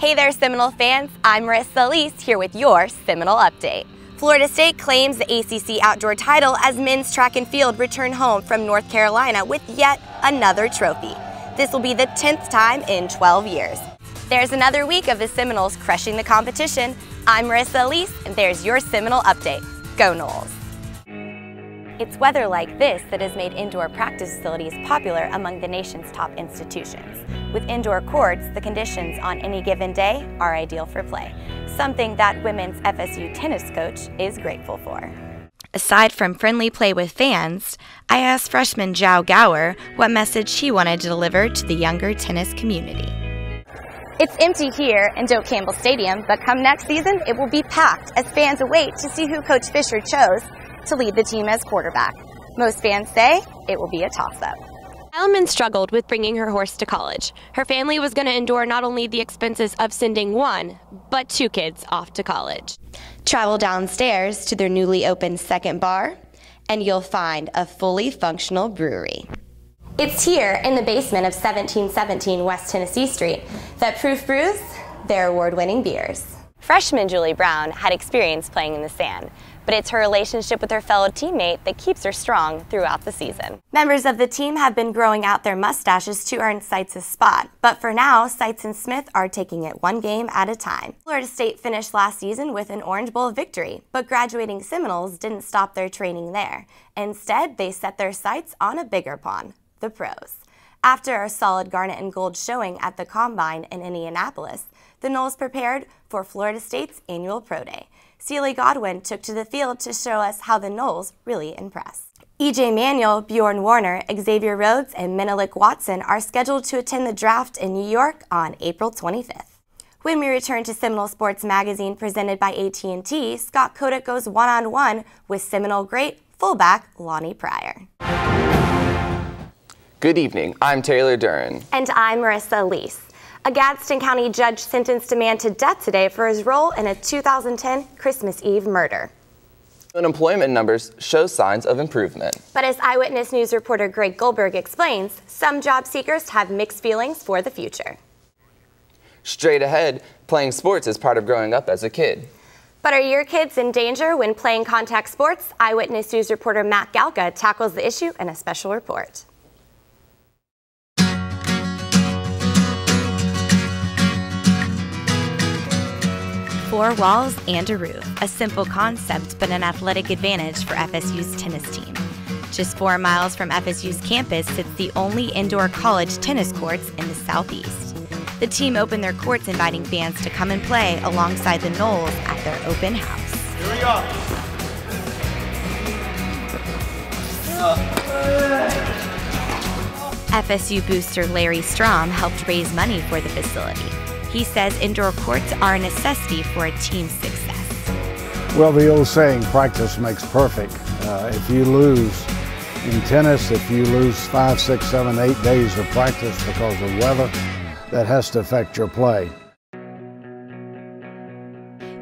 Hey there, Seminole fans. I'm Marissa Elise here with your Seminole Update. Florida State claims the ACC outdoor title as men's track and field return home from North Carolina with yet another trophy. This will be the 10th time in 12 years. There's another week of the Seminoles crushing the competition. I'm Marissa Elise, and there's your Seminole Update. Go Noles! It's weather like this that has made indoor practice facilities popular among the nation's top institutions. With indoor courts, the conditions on any given day are ideal for play, something that women's FSU tennis coach is grateful for. Aside from friendly play with fans, I asked freshman Zhao Gower what message she wanted to deliver to the younger tennis community. It's empty here in Doak Campbell Stadium, but come next season, it will be packed as fans await to see who Coach Fisher chose to lead the team as quarterback. Most fans say it will be a toss-up. Heilman struggled with bringing her horse to college. Her family was going to endure not only the expenses of sending one, but two kids off to college. Travel downstairs to their newly opened second bar, and you'll find a fully functional brewery. It's here in the basement of 1717 West Tennessee Street that Proof brews their award-winning beers. Freshman Julie Brown had experience playing in the sand, but it's her relationship with her fellow teammate that keeps her strong throughout the season. Members of the team have been growing out their mustaches to earn Seitz' spot, but for now, Seitz and Smith are taking it one game at a time. Florida State finished last season with an Orange Bowl victory, but graduating Seminoles didn't stop their training there. Instead, they set their sights on a bigger pond, the pros. After a solid garnet and gold showing at the Combine in Indianapolis, the Noles prepared for Florida State's annual Pro Day. Celie Godwin took to the field to show us how the Noles really impress. E.J. Manuel, Bjorn Warner, Xavier Rhodes, and Menelik Watson are scheduled to attend the draft in New York on April 25th. When we return to Seminole Sports Magazine presented by AT&T, Scott Kodak goes one-on-one with Seminole great fullback Lonnie Pryor. Good evening, I'm Taylor Duran. And I'm Marissa Elise. A Gadsden County judge sentenced a man to death today for his role in a 2010 Christmas Eve murder. Unemployment numbers show signs of improvement. But as Eyewitness News reporter Greg Goldberg explains, some job seekers have mixed feelings for the future. Straight ahead, playing sports is part of growing up as a kid. But are your kids in danger when playing contact sports? Eyewitness News reporter Matt Galka tackles the issue in a special report. Four walls and a roof, a simple concept but an athletic advantage for FSU's tennis team. Just 4 miles from FSU's campus sits the only indoor college tennis courts in the Southeast. The team opened their courts inviting fans to come and play alongside the Noles at their open house. Here we go. FSU booster Larry Strom helped raise money for the facility. He says indoor courts are a necessity for a team's success. Well, the old saying, practice makes perfect. If you lose in tennis, if you lose 5, 6, 7, 8 days of practice because of weather, that has to affect your play.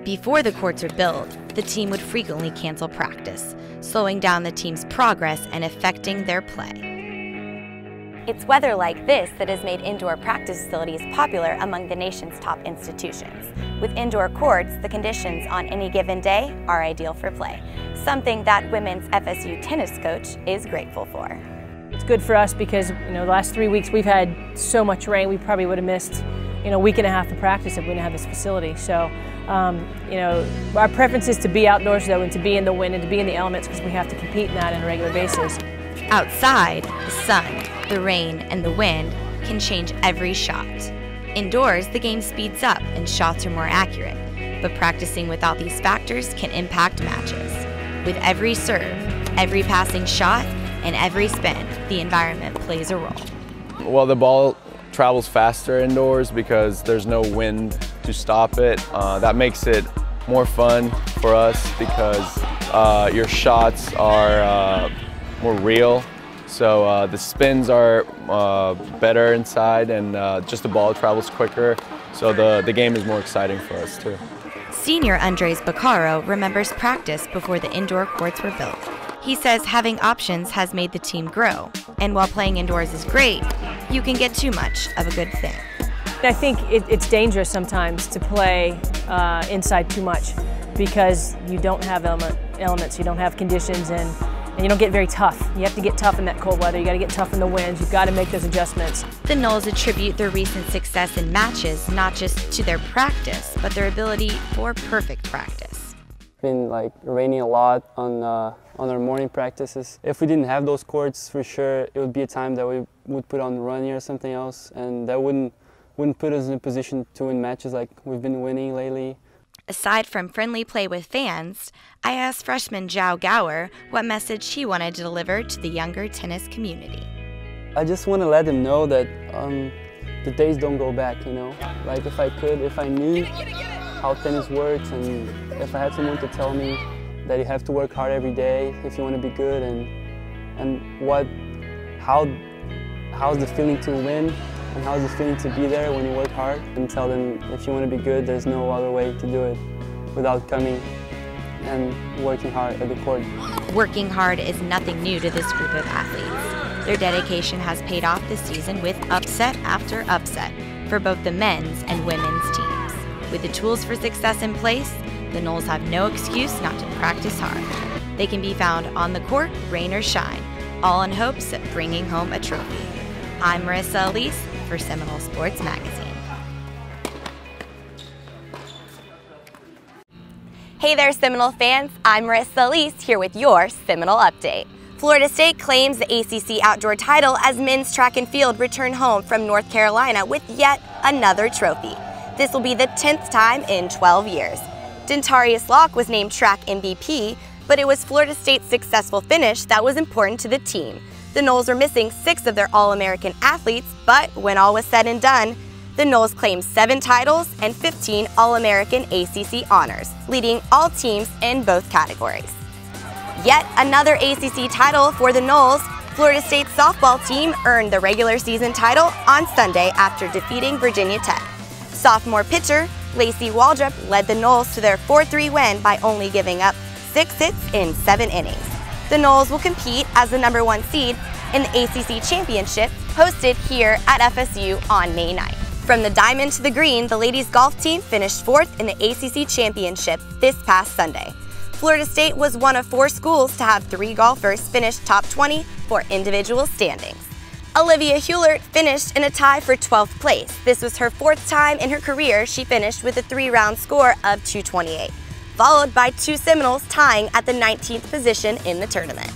Before the courts were built, the team would frequently cancel practice, slowing down the team's progress and affecting their play. It's weather like this that has made indoor practice facilities popular among the nation's top institutions. With indoor courts, the conditions on any given day are ideal for play, something that women's FSU tennis coach is grateful for. It's good for us because, the last 3 weeks we've had so much rain, we probably would have missed, a week and a half of practice if we didn't have this facility. So, our preference is to be outdoors though, and to be in the wind and to be in the elements because we have to compete in that on a regular basis. Outside, the sun, the rain, and the wind can change every shot. Indoors, the game speeds up and shots are more accurate, but practicing without these factors can impact matches. With every serve, every passing shot, and every spin, the environment plays a role. Well, the ball travels faster indoors because there's no wind to stop it. That makes it more fun for us because your shots are more real. So the spins are better inside and just the ball travels quicker. So the game is more exciting for us too. Senior Andres Baccaro remembers practice before the indoor courts were built. He says having options has made the team grow, and while playing indoors is great, you can get too much of a good thing. I think it's dangerous sometimes to play inside too much because you don't have elements, you don't have conditions, and you don't get very tough. You have to get tough in that cold weather. You got to get tough in the winds. You've got to make those adjustments. The Noles attribute their recent success in matches not just to their practice, but their ability for perfect practice. It's been like raining a lot on our morning practices. If we didn't have those courts, for sure, it would be a time that we would put on running or something else, and that wouldn't put us in a position to win matches like we've been winning lately. Aside from friendly play with fans, I asked freshman Zhao Gower what message he wanted to deliver to the younger tennis community. I just want to let them know that the days don't go back, you know? Like if I knew how tennis works, and if I had someone to tell me that you have to work hard every day if you want to be good, and how's the feeling to win, and how's the feeling to be there when you work hard, and tell them if you want to be good, there's no other way to do it without coming and working hard at the court. Working hard is nothing new to this group of athletes. Their dedication has paid off this season with upset after upset for both the men's and women's teams. With the tools for success in place, the Noles have no excuse not to practice hard. They can be found on the court, rain or shine, all in hopes of bringing home a trophy. I'm Marissa Elise for Seminole Sports Magazine. Hey there, Seminole fans. I'm Marissa Elise here with your Seminole Update. Florida State claims the ACC outdoor title as men's track and field return home from North Carolina with yet another trophy. This will be the 10th time in 12 years. Dentarius Locke was named track MVP, but it was Florida State's successful finish that was important to the team. The Noles were missing 6 of their All-American athletes, but when all was said and done, the Noles claimed 7 titles and 15 All-American ACC honors, leading all teams in both categories. Yet another ACC title for the Noles. Florida State's softball team earned the regular season title on Sunday after defeating Virginia Tech. Sophomore pitcher Lacey Waldrop led the Noles to their 4-3 win by only giving up 6 hits in 7 innings. The Noles will compete as the #1 seed in the ACC Championship hosted here at FSU on May 9th. From the diamond to the green, the ladies golf team finished 4th in the ACC Championship this past Sunday. Florida State was one of 4 schools to have 3 golfers finish top 20 for individual standings. Olivia Hewlett finished in a tie for 12th place. This was her 4th time in her career she finished with a 3-round score of 228. Followed by 2 Seminoles tying at the 19th position in the tournament.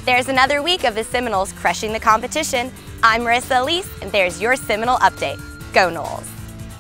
There's another week of the Seminoles crushing the competition. I'm Marissa Elise, and there's your Seminole Update. Go Noles!